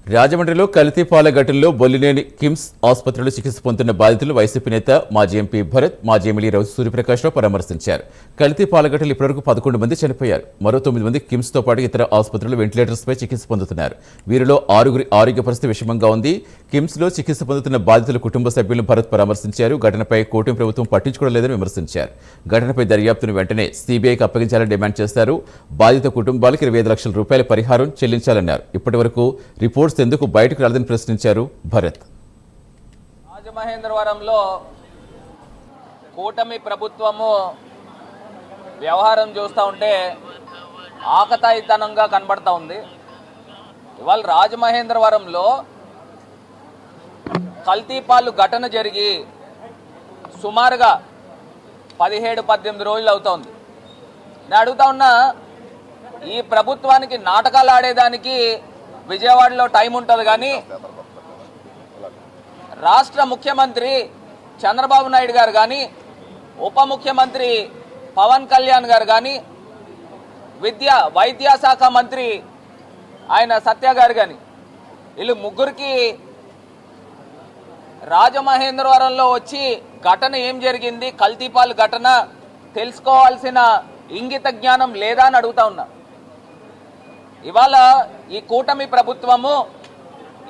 రాజమండ్రిలో కల్తీపాల ఘటనలో బొల్లినేని కిమ్స్ ఆసుపత్రిలో చికిత్స పొందుతున్న బాధితులు వైసీపీ నేత మాజీ ఎంపీ భరత్, మాజీ ఎమ్మెల్యే రవి సూర్యప్రకాశ్రావు పరామర్శించారు. కల్తీపాల ఘటనలో ఇప్పటివరకు 11 మంది చనిపోయారు. మరో 9 మంది కిమ్స్తో పాటు ఇతర ఆసుపత్రులు వెంటిలేటర్స్పై చికిత్స పొందుతున్నారు. వీరిలో 6గురి ఆరోగ్య పరిస్థితి విషమంగా ఉంది. కిమ్స్లో చికిత్స పొందుతున్న బాధితుల కుటుంబ సభ్యులను భరత్ పరామర్శించారు. ఘటనపై కూటమి ప్రభుత్వం పట్టించుకోవడం లేదని విమర్శించారు. ఘటనపై దర్యాప్తును వెంటనే సీబీఐకి అప్పగించాలని డిమాండ్ చేశారు. బాధిత కుటుంబాలకు 25 లక్షల రూపాయల పరిహారం చెల్లించాలన్నారు. ఇప్పటి వరకు రిపోర్ట్స్ ఎందుకు బయటకు రాలేదని ప్రశ్నించారు భరత్. రాజమహేంద్రవరంలో కూటమి ప్రభుత్వము వ్యవహారం చూస్తూ ఉంటే ఆకతాయితనంగా కనబడతా ఉంది. ఇవాళ రాజమహేంద్రవరంలో కల్తీపాలు ఘటన జరిగి సుమారుగా 17-18 రోజులు అవుతోంది. నేను అడుగుతా ఉన్నా, ఈ ప్రభుత్వానికి నాటకాలు ఆడేదానికి విజయవాడలో టైం ఉంటుంది, కానీ రాష్ట్ర ముఖ్యమంత్రి చంద్రబాబు నాయుడు గారు కానీ, ఉప ముఖ్యమంత్రి పవన్ కళ్యాణ్ గారు కానీ, వైద్యశాఖ మంత్రి ఆయన సత్య గారు కానీ, వీళ్ళు ముగ్గురికి రాజమహేంద్రవరంలో వచ్చి ఘటన ఏం జరిగింది, కల్తీపాలు ఘటన తెలుసుకోవాల్సిన ఇంగిత జ్ఞానం లేదా అని అడుగుతా ఉన్నా. ఇవాళ ఈ కూటమి ప్రభుత్వము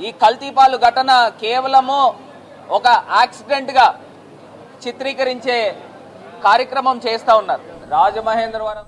ఈ కల్తీపాలు ఘటన కేవలము ఒక యాక్సిడెంట్గా చిత్రీకరించే కార్యక్రమం చేస్తూ ఉన్నారు. రాజమహేంద్రవరం